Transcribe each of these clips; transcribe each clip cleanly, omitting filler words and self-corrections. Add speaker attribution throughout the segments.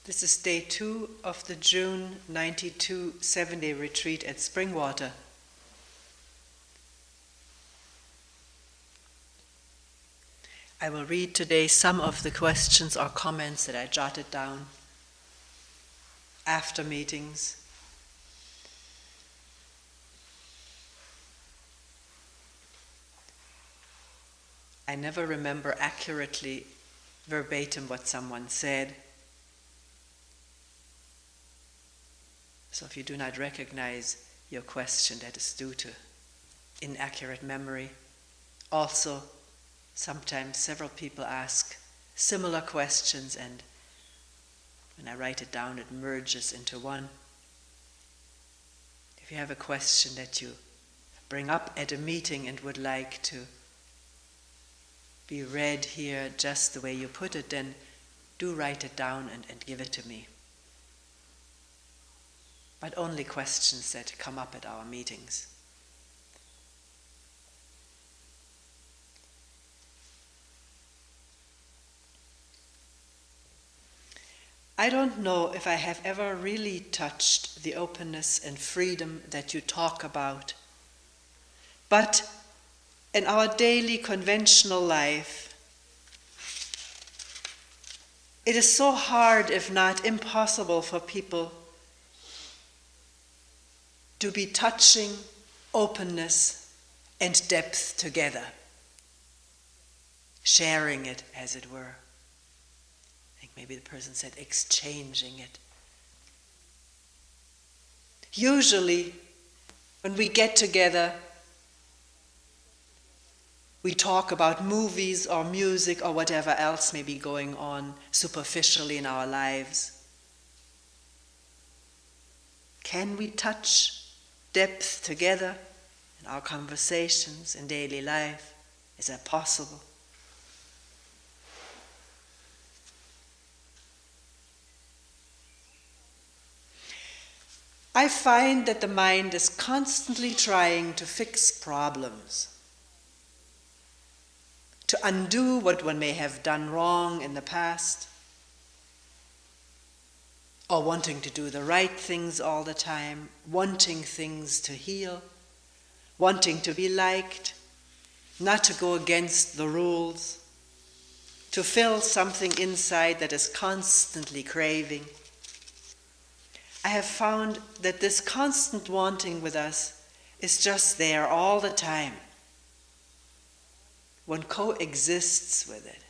Speaker 1: This is day 2 of the June 92 7-day retreat at Springwater. I will read today some of the questions or comments that I jotted down after meetings. I never remember accurately, verbatim, what someone said. So if you do not recognize your question, that is due to inaccurate memory. Also, sometimes several people ask similar questions, and when I write it down, it merges into one. If you have a question that you bring up at a meeting and would like to be read here just the way you put it, then do write it down and give it to me. But only questions that come up at our meetings. I don't know if I have ever really touched the openness and freedom that you talk about, but in our daily conventional life, it is so hard, if not impossible, for people to be touching openness and depth together, sharing it, as it were. I think maybe the person said exchanging it. Usually, when we get together, we talk about movies or music or whatever else may be going on superficially in our lives. Can we touch depth together in our conversations in daily life? Is that possible? I find that the mind is constantly trying to fix problems, to undo what one may have done wrong in the past, or wanting to do the right things all the time, wanting things to heal, wanting to be liked, not to go against the rules, to fill something inside that is constantly craving. I have found that this constant wanting with us is just there all the time. One coexists with it.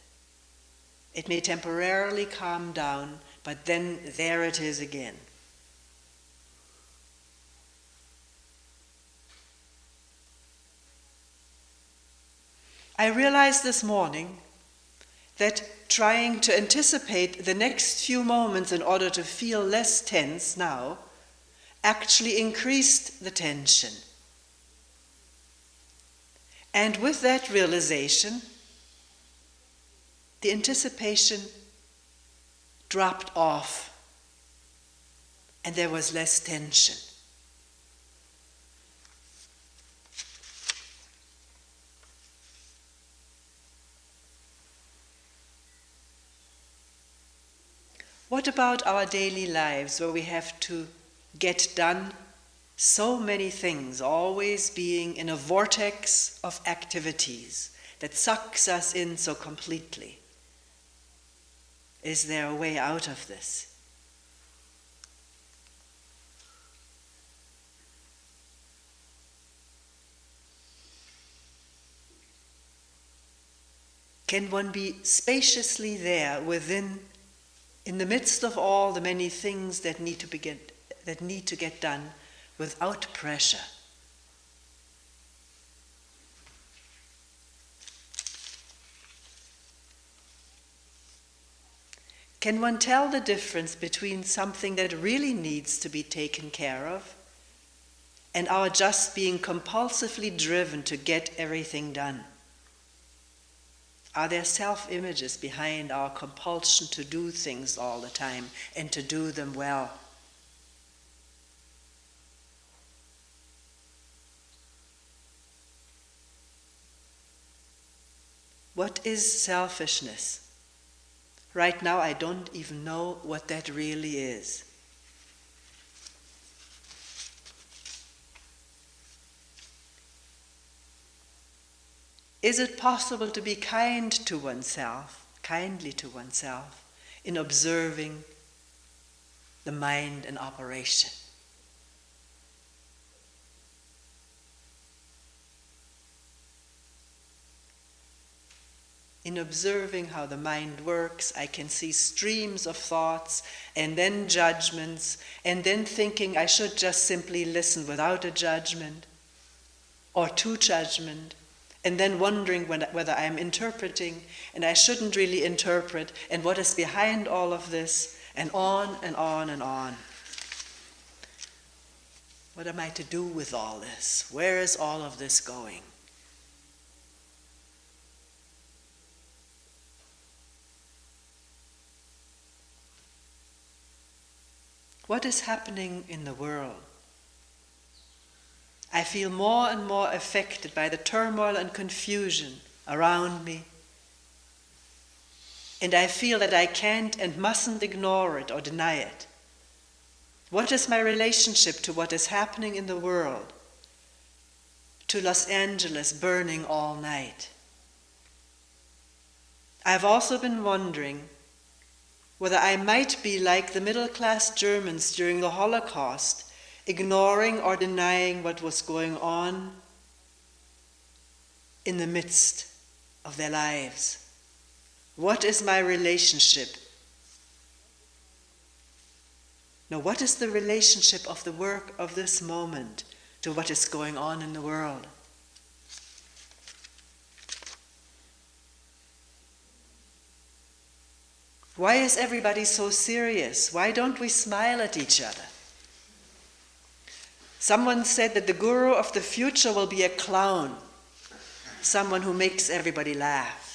Speaker 1: It may temporarily calm down, but then there it is again. I realized this morning that trying to anticipate the next few moments in order to feel less tense now actually increased the tension. And with that realization, the anticipation dropped off, and there was less tension. What about our daily lives, where we have to get done so many things, always being in a vortex of activities that sucks us in so completely? Is there a way out of this? Can one be spaciously there within, in the midst of all the many things that need to get done, without pressure? Can one tell the difference between something that really needs to be taken care of and our just being compulsively driven to get everything done? Are there self-images behind our compulsion to do things all the time and to do them well? What is selfishness? right now I don't even know what that really is. Is it possible to be kind to oneself, kindly to oneself, in observing the mind in operation? In observing how the mind works, I can see streams of thoughts and then judgments, and then thinking I should just simply listen without a judgment or to judgment, and then wondering whether I'm interpreting and I shouldn't really interpret, and what is behind all of this, and on and on and on. What am I to do with all this? Where is all of this going? What is happening in the world? I feel more and more affected by the turmoil and confusion around me. And I feel that I can't and mustn't ignore it or deny it. What is my relationship to what is happening in the world? To Los Angeles burning all night? I've also been wondering whether I might be like the middle-class Germans during the Holocaust, ignoring or denying what was going on in the midst of their lives. What is my relationship? No, what is the relationship of the work of this moment to what is going on in the world? Why is everybody so serious? Why don't we smile at each other? Someone said that the guru of the future will be a clown, someone who makes everybody laugh.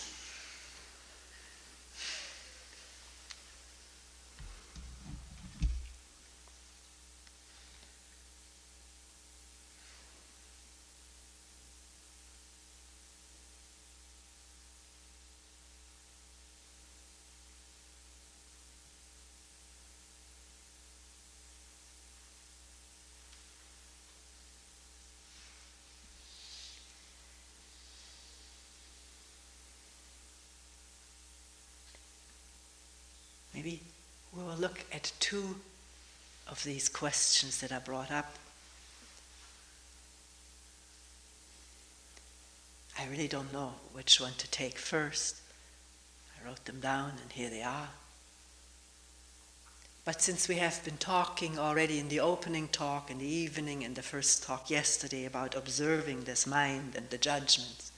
Speaker 1: Maybe we will look at two of these questions that are brought up. I really don't know which one to take first. I wrote them down and here they are. But since we have been talking already in the opening talk, in the evening, and the first talk yesterday about observing this mind and the judgments,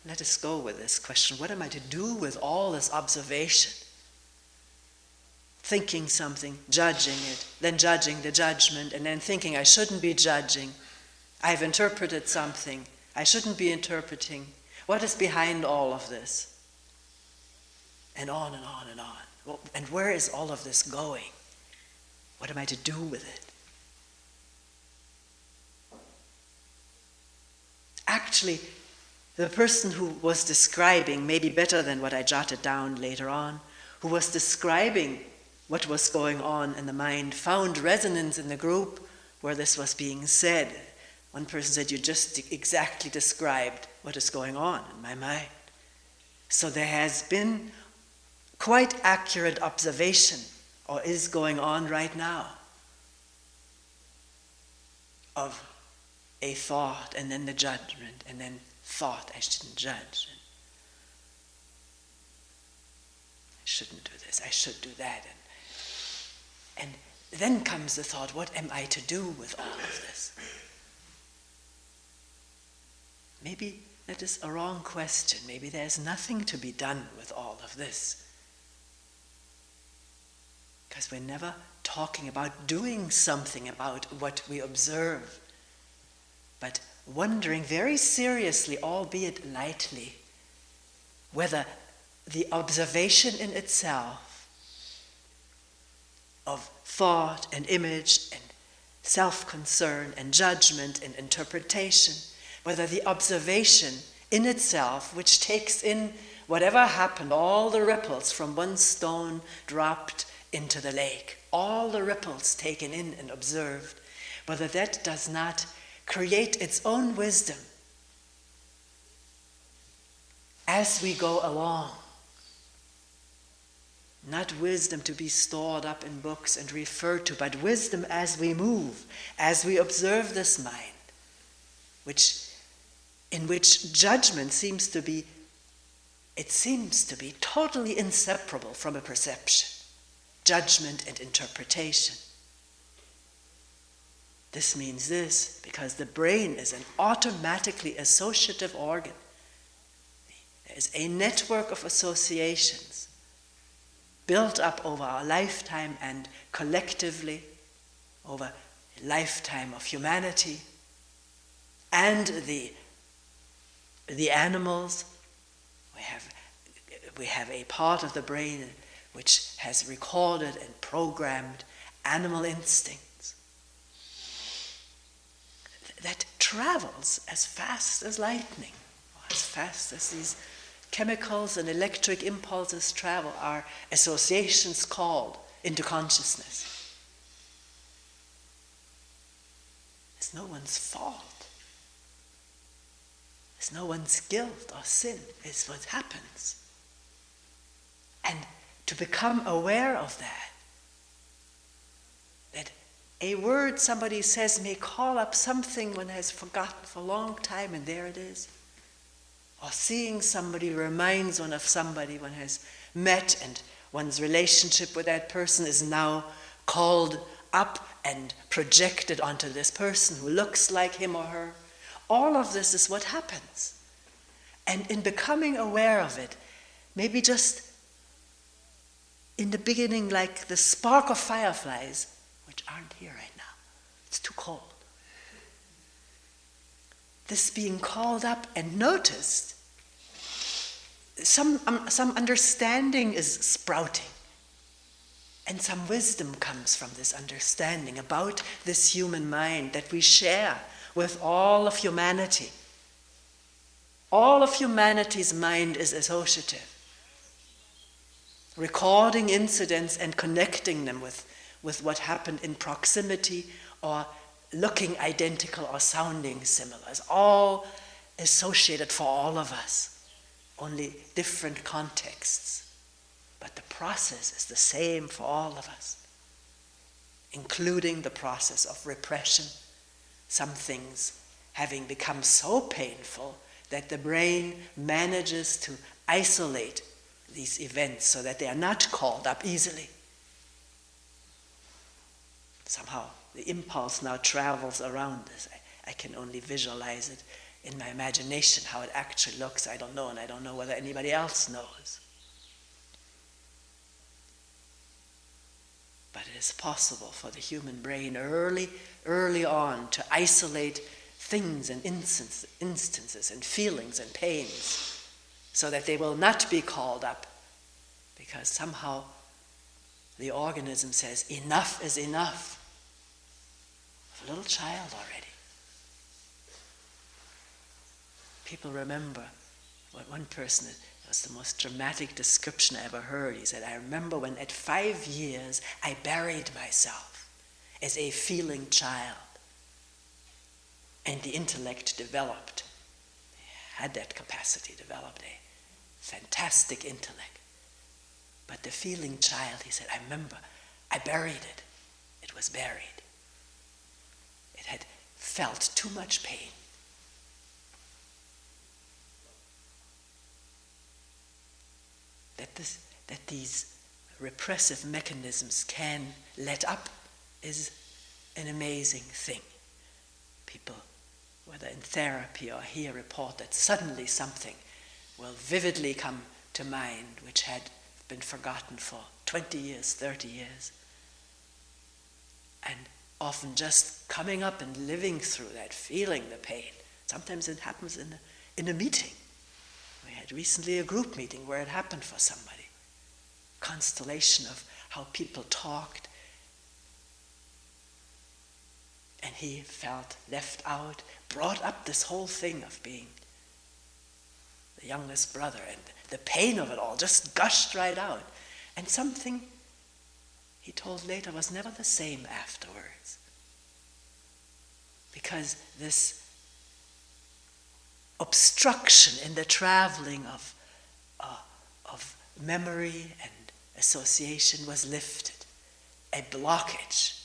Speaker 1: let us go with this question. What am I to do with all this observation? Thinking something, judging it, then judging the judgment, and then thinking I shouldn't be judging. I've interpreted something. I shouldn't be interpreting. What is behind all of this? And on and on and on. Well, and where is all of this going? What am I to do with it? Actually, the person who was describing, maybe better than what I jotted down later on, who was describing what was going on in the mind, found resonance in the group where this was being said. One person said, you just exactly described what is going on in my mind. So there has been quite accurate observation, or is going on right now, of a thought, and then the judgment, and then thought I shouldn't judge. I shouldn't do this, I should do that. And then comes the thought, what am I to do with all of this? Maybe that is a wrong question. Maybe there's nothing to be done with all of this. Because we're never talking about doing something about what we observe, but wondering very seriously, albeit lightly, whether the observation in itself of thought and image and self-concern and judgment and interpretation, whether the observation in itself, which takes in whatever happened, all the ripples from one stone dropped into the lake, all the ripples taken in and observed, whether that does not create its own wisdom as we go along. Not wisdom to be stored up in books and referred to, but wisdom as we move, as we observe this mind, in which judgment seems to be totally inseparable from a perception, judgment and interpretation. This means this, because the brain is an automatically associative organ. There is a network of associations built up over our lifetime and collectively over a lifetime of humanity and the animals. We have a part of the brain which has recorded and programmed animal instincts that travels as fast as lightning, or as fast as these chemicals and electric impulses travel, are associations called into consciousness. It's no one's fault. It's no one's guilt or sin. It's what happens. And to become aware of that a word somebody says may call up something one has forgotten for a long time, and there it is. Or seeing somebody reminds one of somebody one has met, and one's relationship with that person is now called up and projected onto this person who looks like him or her. All of this is what happens. And in becoming aware of it, maybe just in the beginning, like the spark of fireflies, which aren't here right now. It's too cold. This being called up and noticed, some understanding is sprouting. And some wisdom comes from this understanding about this human mind that we share with all of humanity. All of humanity's mind is associative, recording incidents and connecting them with what happened in proximity, or looking identical or sounding similar. It's all associated for all of us, only different contexts. But the process is the same for all of us, including the process of repression. Some things having become so painful that the brain manages to isolate these events so that they are not called up easily. Somehow the impulse now travels around this. I can only visualize it in my imagination, how it actually looks. I don't know, and I don't know whether anybody else knows. But it is possible for the human brain early on to isolate things and instances and feelings and pains so that they will not be called up, because somehow the organism says, enough is enough. A little child already. People remember what one person, it was the most dramatic description I ever heard. He said, I remember when at 5 years I buried myself as a feeling child. And the intellect developed. Had that capacity, developed a fantastic intellect. But the feeling child, he said, I remember I buried it. It was buried. It had felt too much pain. That these repressive mechanisms can let up is an amazing thing. People, whether in therapy or here, report that suddenly something will vividly come to mind which had been forgotten for 20 years, 30 years. And often just coming up and living through that, feeling the pain. Sometimes it happens in a meeting. We had recently a group meeting where it happened for somebody. Constellation of how people talked. And he felt left out, brought up this whole thing of being the youngest brother and the pain of it all just gushed right out. And something, he told later, was never the same afterwards. Because this obstruction in the traveling of memory and association was lifted. A blockage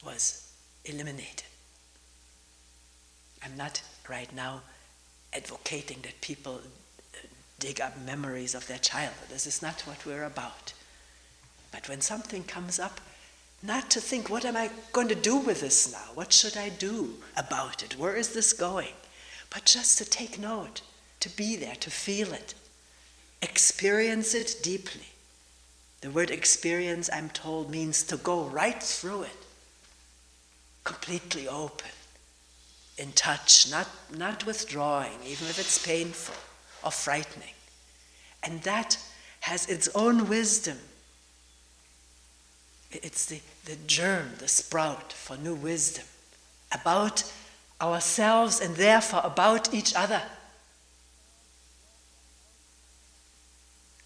Speaker 1: was eliminated. I'm not right now advocating that people dig up memories of their childhood. This is not what we're about. But when something comes up, not to think, what am I going to do with this now? What should I do about it? Where is this going? But just to take note, to be there, to feel it, experience it deeply. The word experience, I'm told, means to go right through it, completely open, in touch, not withdrawing, even if it's painful or frightening. And that has its own wisdom. It's the germ, the sprout for new wisdom about ourselves and therefore about each other.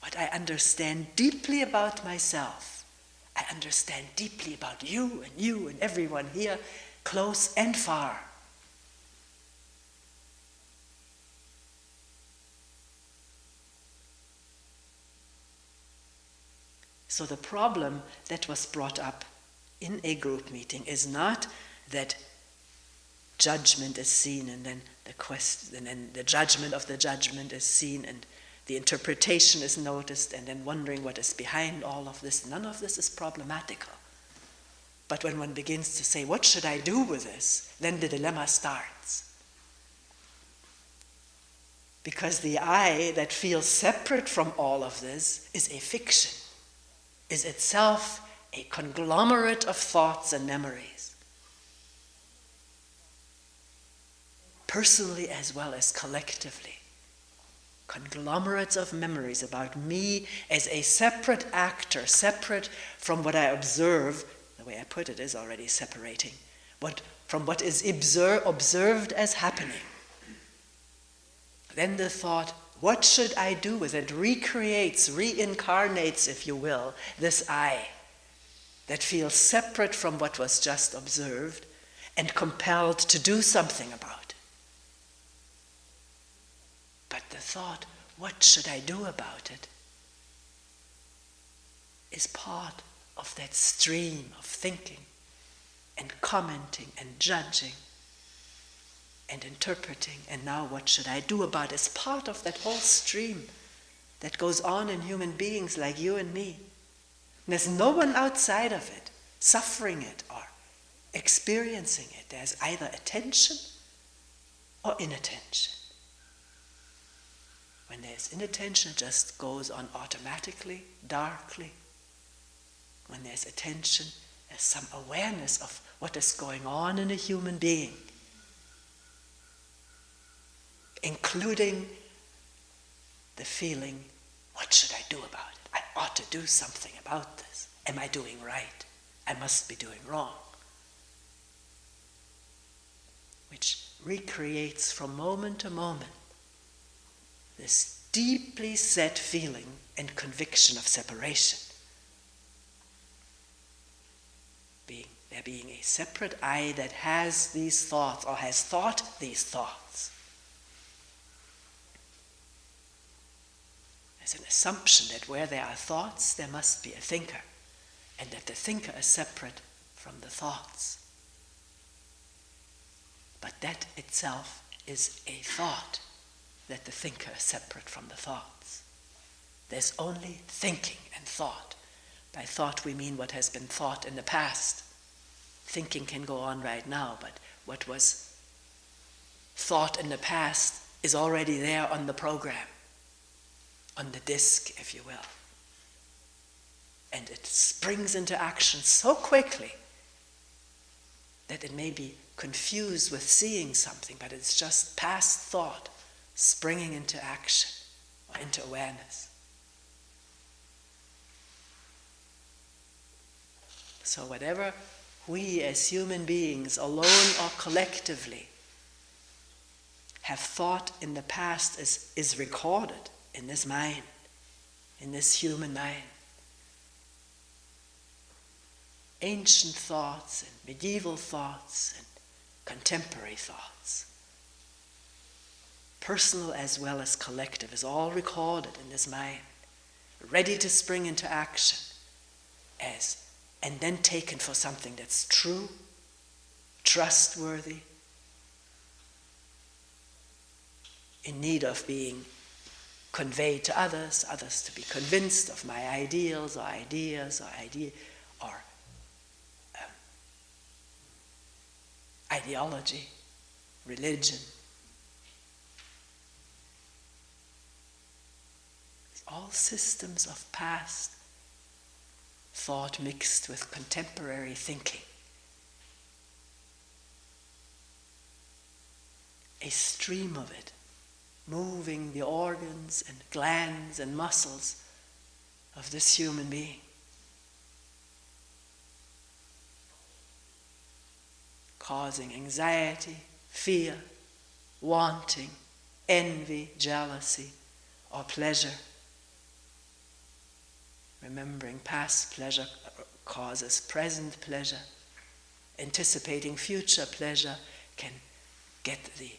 Speaker 1: What I understand deeply about myself, I understand deeply about you and everyone here, close and far. So the problem that was brought up in a group meeting is not that judgment is seen and then the judgment of the judgment is seen and the interpretation is noticed and then wondering what is behind all of this. None of this is problematical. But when one begins to say, what should I do with this? Then the dilemma starts. Because the I that feels separate from all of this is a fiction, is itself a conglomerate of thoughts and memories, personally as well as collectively. Conglomerates of memories about me as a separate actor, separate from what I observe. The way I put it is already separating. From what is observed as happening. Then the thought, what should I do with it? Recreates, reincarnates, if you will, this I that feels separate from what was just observed and compelled to do something about it. But the thought, what should I do about it, is part of that stream of thinking and commenting and judging and interpreting, and now what should I do about it is part of that whole stream that goes on in human beings like you and me. And there's no one outside of it suffering it or experiencing it. There's either attention or inattention. When there's inattention, it just goes on automatically, darkly. When there's attention, there's some awareness of what is going on in a human being, including the feeling, what should I do about it? I ought to do something about this. Am I doing right? I must be doing wrong. Which recreates from moment to moment this deeply set feeling and conviction of separation. There being a separate I that has these thoughts or has thought these thoughts. There's an assumption that where there are thoughts, there must be a thinker, and that the thinker is separate from the thoughts. But that itself is a thought, that the thinker is separate from the thoughts. There's only thinking and thought. By thought we mean what has been thought in the past. Thinking can go on right now, but what was thought in the past is already there on the program, on the disk, if you will. And it springs into action so quickly that it may be confused with seeing something, but it's just past thought springing into action or into awareness. So whatever we as human beings, alone or collectively, have thought in the past is recorded in this mind. in this human mind. Ancient thoughts and medieval thoughts and contemporary thoughts, personal as well as collective, is all recorded in this mind, ready to spring into action and then taken for something that's true, trustworthy, in need of being conveyed to others, others to be convinced of my ideals or ideas or ideology, religion. All systems of past thought mixed with contemporary thinking. A stream of it, moving the organs and glands and muscles of this human being. Causing anxiety, fear, wanting, envy, jealousy, or pleasure. Remembering past pleasure causes present pleasure. Anticipating future pleasure can get the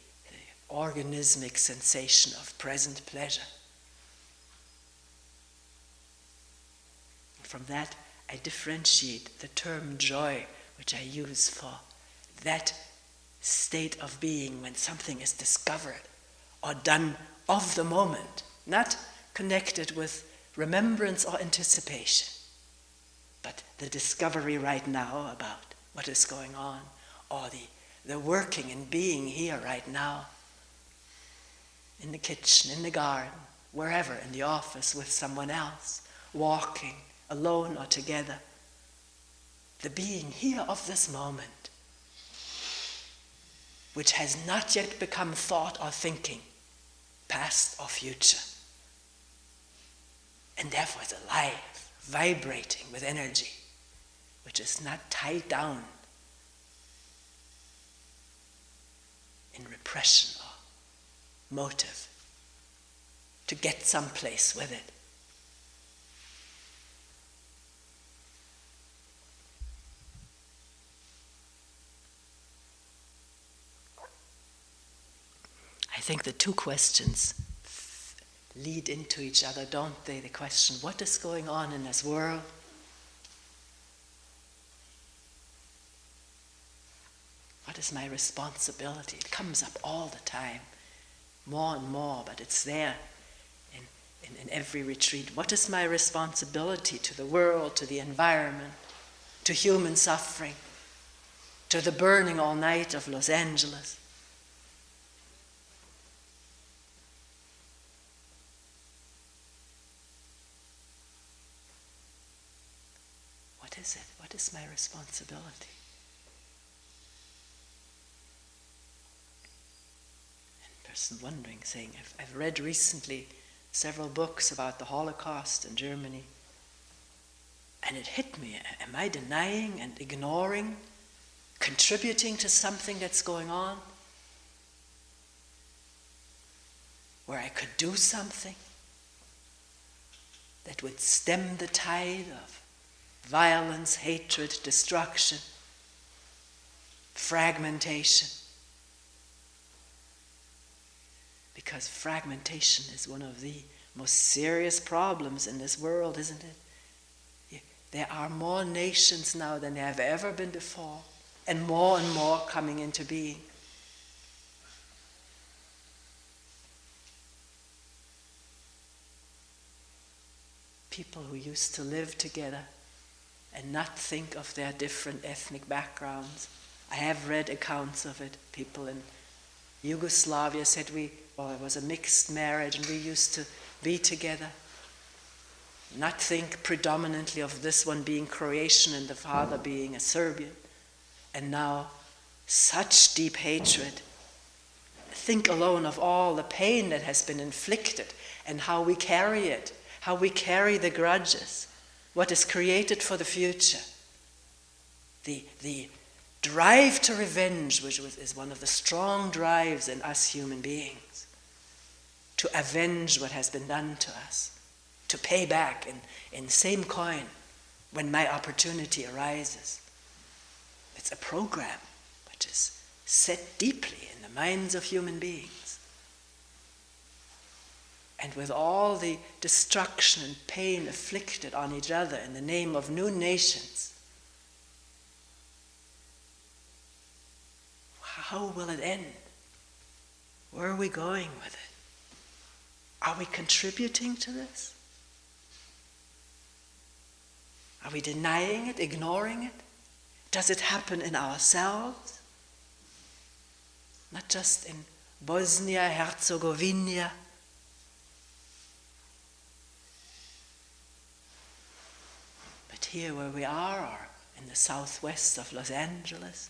Speaker 1: organismic sensation of present pleasure. From that, I differentiate the term joy, which I use for that state of being when something is discovered or done of the moment, not connected with remembrance or anticipation, but the discovery right now about what is going on, or the working and being here right now, in the kitchen, in the garden, wherever, in the office with someone else, walking, alone or together. The being here of this moment, which has not yet become thought or thinking, past or future, and therefore is alive, vibrating with energy, which is not tied down in repression or motive to get someplace with it. I think the two questions lead into each other, don't they? The question, what is going on in this world? What is my responsibility? It comes up all the time, more and more, but it's there in every retreat. What is my responsibility to the world, to the environment, to human suffering, to the burning all night of Los Angeles? What is it? What is my responsibility? Person wondering, saying, I've read recently several books about the Holocaust in Germany, and it hit me. Am I denying and ignoring, contributing to something that's going on, where I could do something that would stem the tide of violence, hatred, destruction, fragmentation? Because fragmentation is one of the most serious problems in this world, isn't it? There are more nations now than there have ever been before, and more coming into being. People who used to live together and not think of their different ethnic backgrounds. I have read accounts of it. People in Yugoslavia said it was a mixed marriage and we used to be together. Not think predominantly of this one being Croatian and the father being a Serbian. And now, such deep hatred. Think alone of all the pain that has been inflicted and how we carry it, how we carry the grudges, what is created for the future. The drive to revenge, which is one of the strong drives in us human beings, to avenge what has been done to us. to pay back in same coin when my opportunity arises. It's a program which is set deeply in the minds of human beings. And with all the destruction and pain inflicted on each other in the name of new nations, how will it end? Where are we going with it? Are we contributing to this? Are we denying it, ignoring it? Does it happen in ourselves? Not just in Bosnia, Herzegovina, but here where we are, or in the southwest of Los Angeles.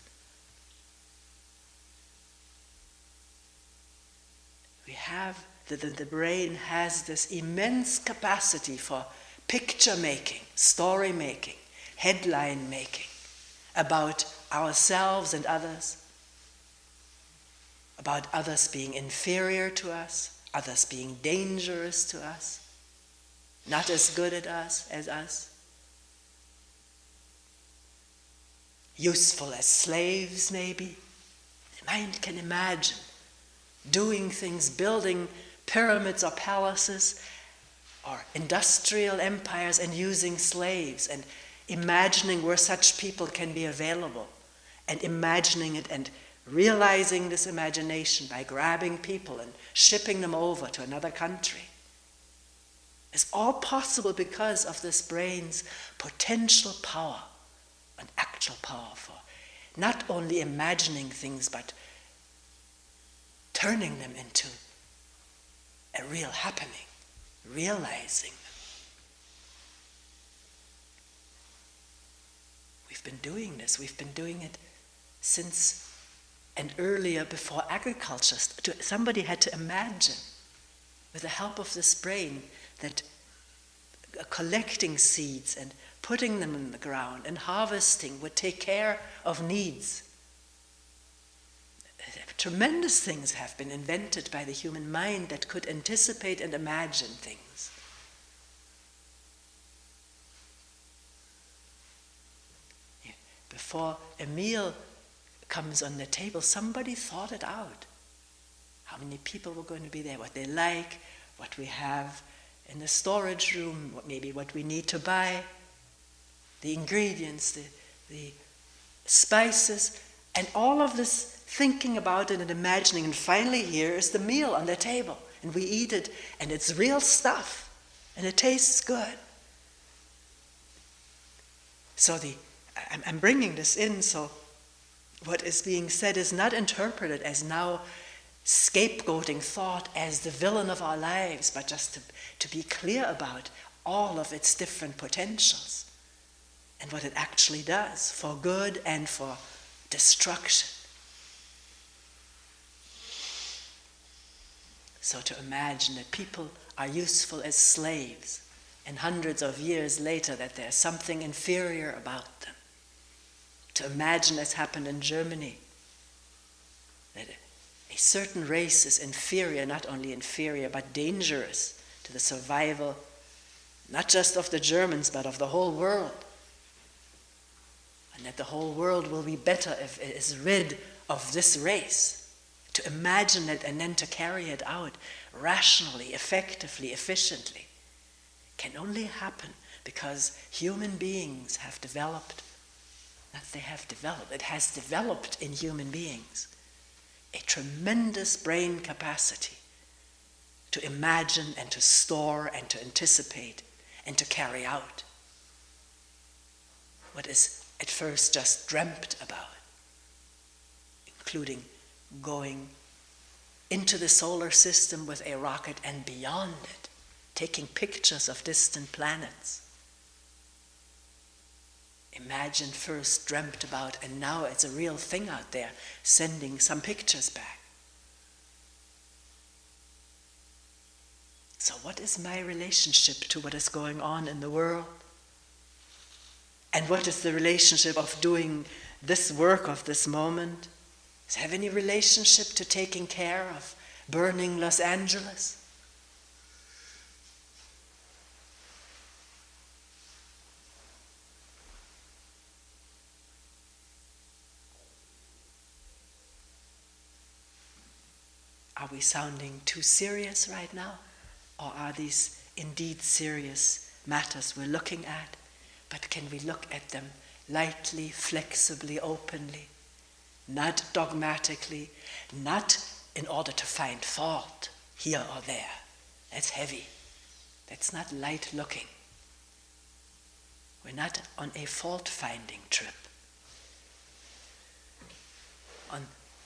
Speaker 1: We have, the brain has this immense capacity for picture making, story making, headline making about ourselves and others, about others being inferior to us, others being dangerous to us, not as good at us as us, useful as slaves maybe. The mind can imagine doing things, building pyramids or palaces or industrial empires and using slaves and imagining where such people can be available and imagining it and realizing this imagination by grabbing people and shipping them over to another country. It's all possible because of this brain's potential power and actual power for not only imagining things but turning them into a real happening, realizing them. We've been doing this. We've been doing it since and earlier, before agriculture. Somebody had to imagine, with the help of this brain, that collecting seeds and putting them in the ground and harvesting would take care of needs. Tremendous things have been invented by the human mind that could anticipate and imagine things. Before a meal comes on the table, somebody thought it out. How many people were going to be there, what they like, what we have in the storage room, maybe what we need to buy, the ingredients, the spices, and all of this thinking about it and imagining, and finally here is the meal on the table, and we eat it, and it's real stuff, and it tastes good. So I'm bringing this in, so what is being said is not interpreted as now scapegoating thought as the villain of our lives, but just to be clear about all of its different potentials and what it actually does for good and for destruction. So to imagine that people are useful as slaves, and hundreds of years later that there's something inferior about them. To imagine, as happened in Germany, that a certain race is inferior, not only inferior, but dangerous to the survival, not just of the Germans, but of the whole world. And that the whole world will be better if it is rid of this race. To imagine it and then to carry it out rationally, effectively, efficiently, can only happen because human beings have developed, it has developed in human beings a tremendous brain capacity to imagine and to store and to anticipate and to carry out what is at first just dreamt about, including going into the solar system with a rocket and beyond it, taking pictures of distant planets. Imagine first dreamt about, and now it's a real thing out there, sending some pictures back. So what is my relationship to what is going on in the world? And what is the relationship of doing this work of this moment? Does it have any relationship to taking care of burning Los Angeles? Are we sounding too serious right now? Or are these indeed serious matters we're looking at? But can we look at them lightly, flexibly, openly, not dogmatically, not in order to find fault here or there? That's heavy. That's not light looking. We're not on a fault-finding trip.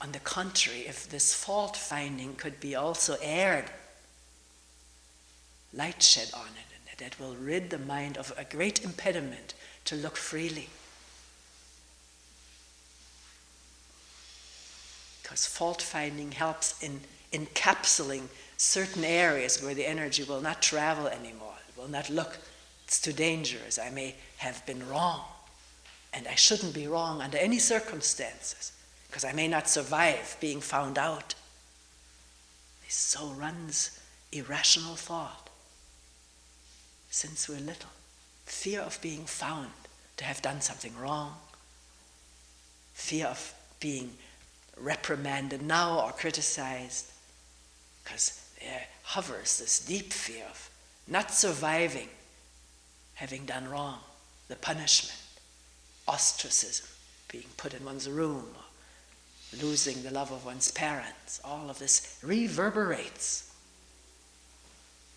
Speaker 1: On the contrary, if this fault-finding could be also aired, light shed on it, that will rid the mind of a great impediment to look freely. Because fault-finding helps in encapsulating certain areas where the energy will not travel anymore. It will not look, it's too dangerous. I may have been wrong, and I shouldn't be wrong under any circumstances, because I may not survive being found out. So runs irrational thought since we're little. Fear of being found, to have done something wrong. Fear of being reprimanded now or criticized, because there hovers this deep fear of not surviving having done wrong, the punishment, ostracism, being put in one's room, or losing the love of one's parents. All of this reverberates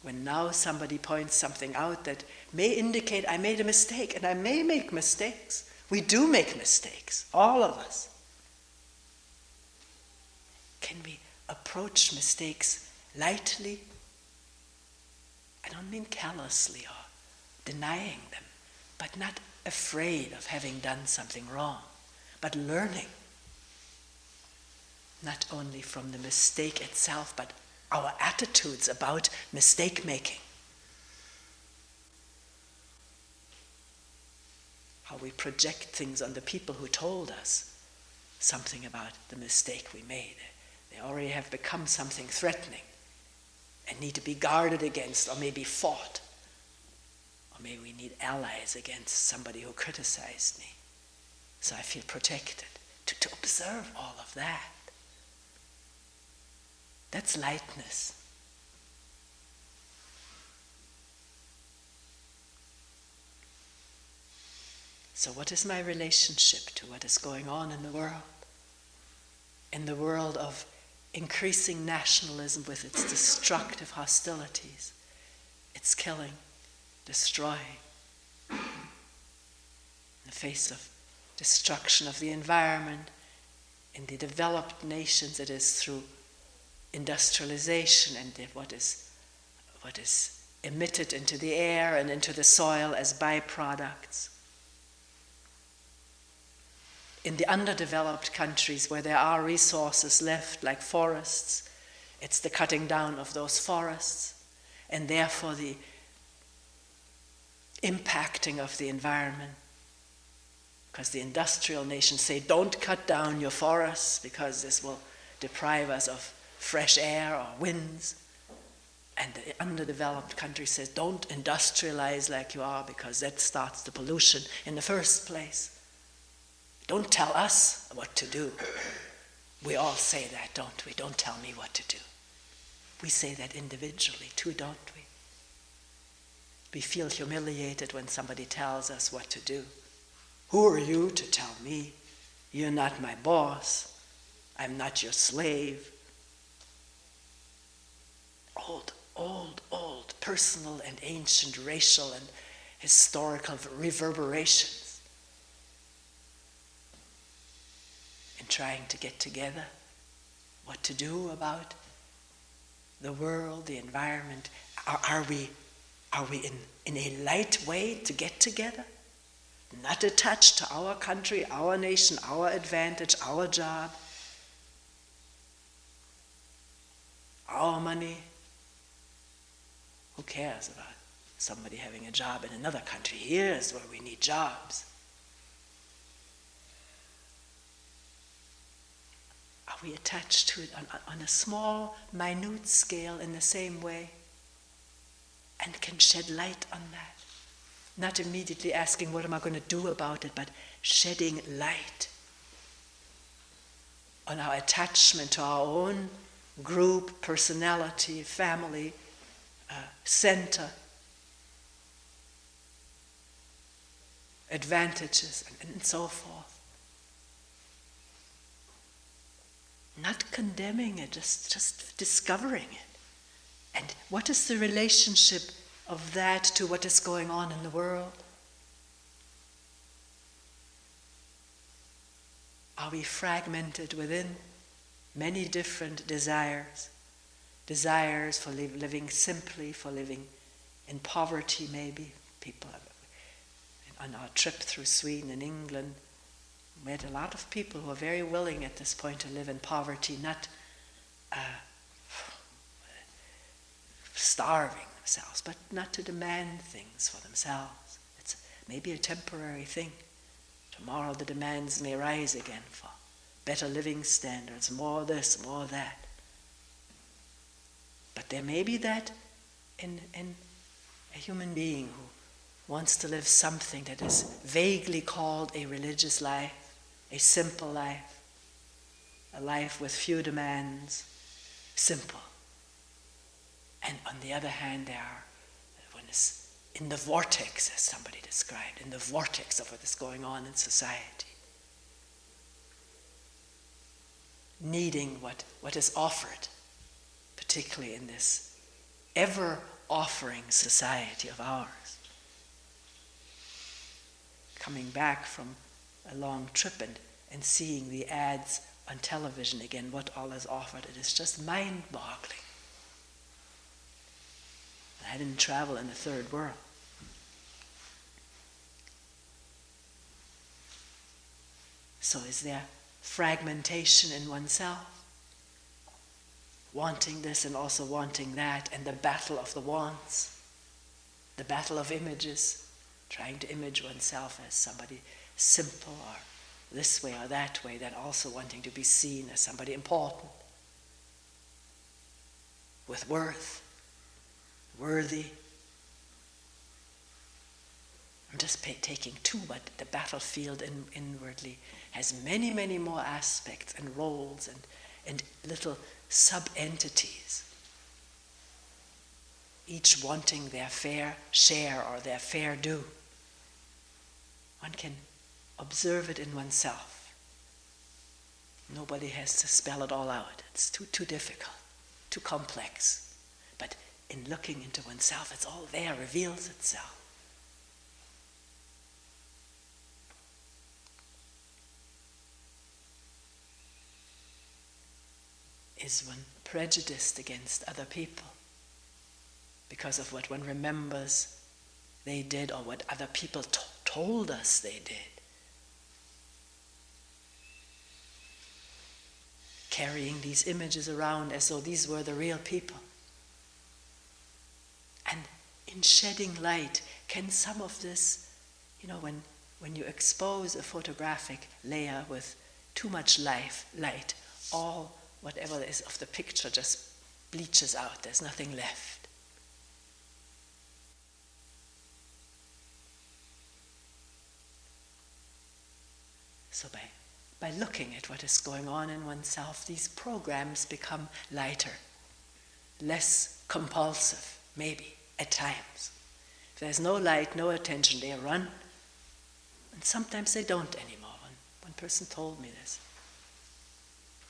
Speaker 1: when now somebody points something out that may indicate I made a mistake, and I may make mistakes. We do make mistakes, all of us. Can we approach mistakes lightly? I don't mean callously or denying them, but not afraid of having done something wrong, but learning, not only from the mistake itself, but our attitudes about mistake-making. How we project things on the people who told us something about the mistake we made. They already have become something threatening and need to be guarded against, or maybe fought. Or maybe we need allies against somebody who criticized me. So I feel protected. To observe all of that. That's lightness. So what is my relationship to what is going on in the world? In the world of increasing nationalism with its destructive hostilities, its killing, destroying. In the face of destruction of the environment, in the developed nations it is through industrialization and what is emitted into the air and into the soil as byproducts. In the underdeveloped countries where there are resources left, like forests, it's the cutting down of those forests, and therefore the impacting of the environment. Because the industrial nations say, don't cut down your forests because this will deprive us of fresh air or winds. And the underdeveloped country says, don't industrialize like you are because that starts the pollution in the first place. Don't tell us what to do. We all say that, don't we? Don't tell me what to do. We say that individually too, don't we? We feel humiliated when somebody tells us what to do. Who are you to tell me? You're not my boss. I'm not your slave. Old personal and ancient racial and historical reverberations in trying to get together what to do about the world, the environment. Are we in a light way to get together? Not attached to our country, our nation, our advantage, our job, our money. Who cares about somebody having a job in another country? Here's where we need jobs. Are we attached to it on a small, minute scale in the same way? And can shed light on that? Not immediately asking, what am I going to do about it, but shedding light on our attachment to our own group, personality, family, center, advantages, and so forth. Not condemning it, just discovering it. And what is the relationship of that to what is going on in the world? Are we fragmented within many different desires? Desires for living simply, for living in poverty maybe. People, on our trip through Sweden and England, met a lot of people who are very willing at this point to live in poverty, not starving themselves, but not to demand things for themselves. It's maybe a temporary thing. Tomorrow the demands may rise again for better living standards, more this, more that. But there may be that in a human being who wants to live something that is vaguely called a religious life, a simple life, a life with few demands, simple. And on the other hand, there are, one is in the vortex, as somebody described, in the vortex of what is going on in society, needing what is offered, particularly in this ever-offering society of ours. Coming back from a long trip and seeing the ads on television again, what all is offered, it is just mind-boggling. I didn't travel in the third world. So is there fragmentation in oneself? Wanting this and also wanting that, and the battle of the wants, the battle of images, trying to image oneself as somebody simple or this way or that way, that also wanting to be seen as somebody important, with worth, worthy. I'm just taking two, but the battlefield inwardly has many, many more aspects and roles and little sub-entities, each wanting their fair share or their fair due. One can observe it in oneself. Nobody has to spell it all out. It's too difficult, too complex. But in looking into oneself, it's all there, reveals itself. Is one prejudiced against other people because of what one remembers they did or what other people told us they did? Carrying these images around as though these were the real people. And in shedding light, can some of this, when you expose a photographic layer with too much light, all whatever is of the picture just bleaches out. There's nothing left. So by looking at what is going on in oneself, these programs become lighter, less compulsive, maybe, at times. If there's no light, no attention, they run, and sometimes they don't anymore. One person told me this.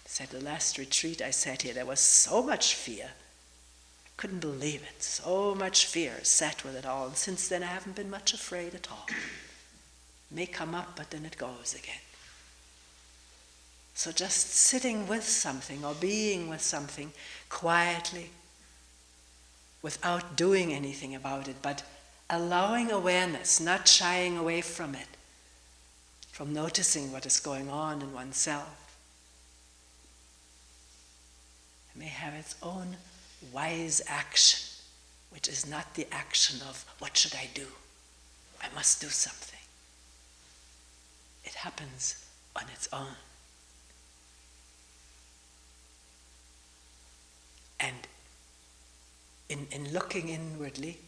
Speaker 1: He said, the last retreat I sat here, there was so much fear. I couldn't believe it. So much fear sat with it all. And since then I haven't been much afraid at all. It may come up, but then it goes again. So just sitting with something or being with something quietly, without doing anything about it, but allowing awareness, not shying away from it, from noticing what is going on in oneself. May have its own wise action, which is not the action of, what should I do? I must do something. It happens on its own. And in looking inwardly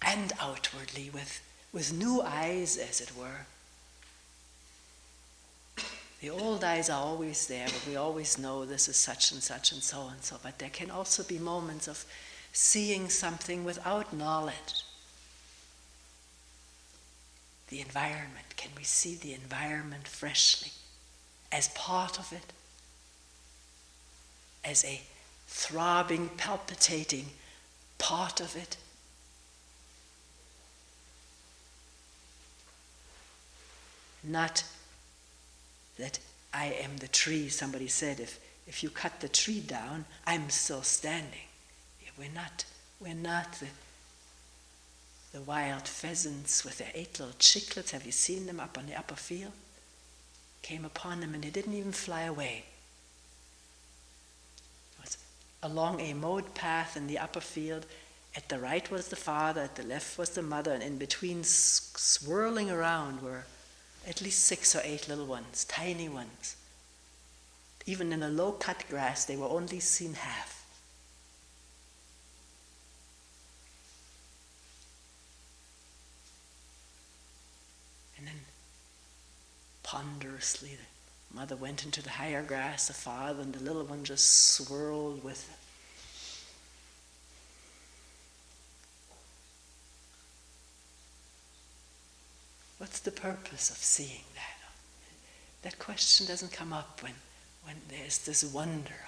Speaker 1: and outwardly with new eyes, as it were, The old eyes are always there, but we always know this is such and such and so and so. But there can also be moments of seeing something without knowledge. The environment, can we see the environment freshly as part of it? As a throbbing, palpitating part of it? Not that I am the tree. Somebody said, if you cut the tree down, I'm still standing. Yeah, we're not the wild pheasants with their 8 little chicklets. Have you seen them up on the upper field? Came upon them and they didn't even fly away. It was along a mowed path in the upper field. At the right was the father, at the left was the mother, and in between, swirling around, were at least 6 or 8 little ones, tiny ones. Even in the low-cut grass, they were only seen half. And then, ponderously, the mother went into the higher grass, the father, and the little one just swirled with it. What's the purpose of seeing that? That question doesn't come up when there's this wonder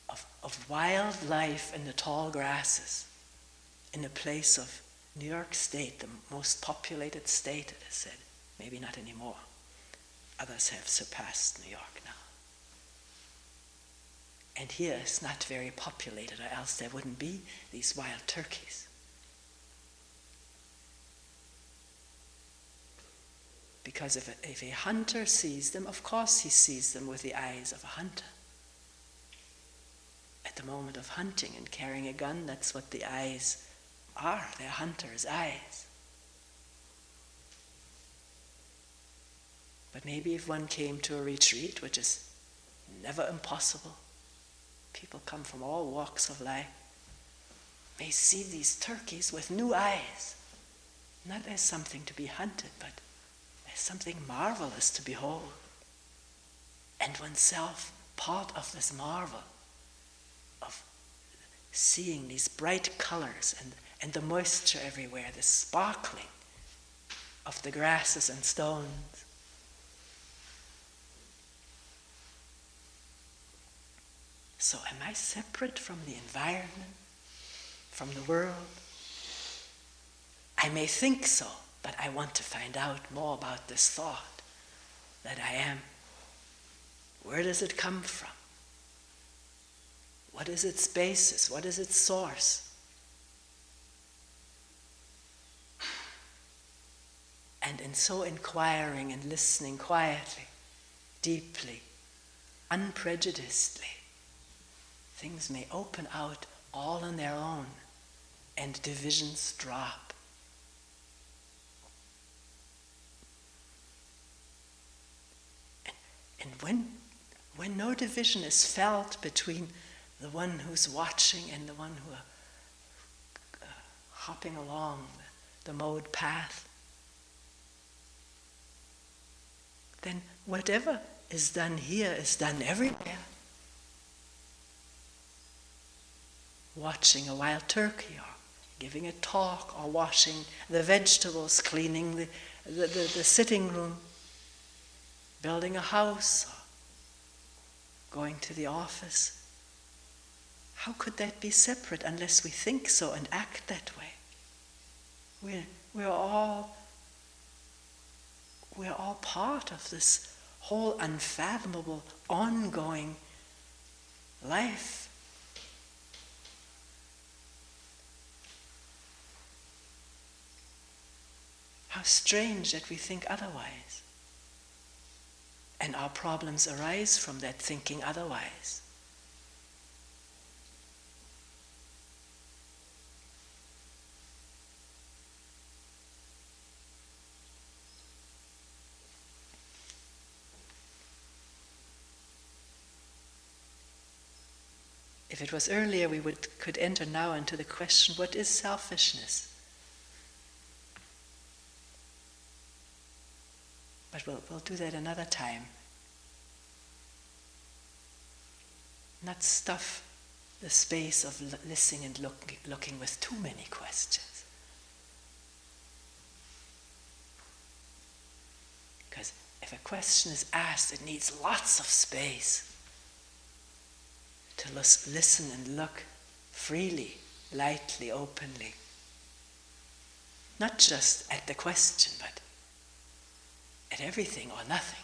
Speaker 1: of wildlife in the tall grasses in a place of New York State, the most populated state, it is said. Maybe not anymore. Others have surpassed New York now. And here it's not very populated, or else there wouldn't be these wild turkeys. Because if a hunter sees them, of course he sees them with the eyes of a hunter. At the moment of hunting and carrying a gun, that's what the eyes are. They're hunter's eyes. But maybe if one came to a retreat, which is never impossible, people come from all walks of life, may see these turkeys with new eyes, not as something to be hunted, but something marvelous to behold, and oneself part of this marvel of seeing these bright colors and the moisture everywhere, the sparkling of the grasses and stones. So am I separate from the environment, from the world? I may think so, but I want to find out more about this thought that I am. Where does it come from? What is its basis? What is its source? And in so inquiring and listening quietly, deeply, unprejudicedly, things may open out all on their own and divisions drop. And when no division is felt between the one who's watching and the one who are hopping along the mowed path, then whatever is done here is done everywhere. Watching a wild turkey, or giving a talk, or washing the vegetables, cleaning the sitting room, building a house, or going to the office. How could that be separate unless we think so and act that way? We're all part of this whole unfathomable, ongoing life. How strange that we think otherwise. And our problems arise from that thinking otherwise. If it was earlier, we could enter now into the question, what is selfishness? But we'll do that another time. Not stuff the space of listening and looking with too many questions. Because if a question is asked, it needs lots of space to listen and look freely, lightly, openly. Not just at the question, but at everything or nothing.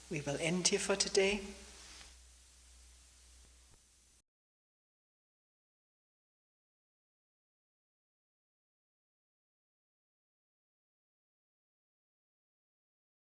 Speaker 1: We will end here for today.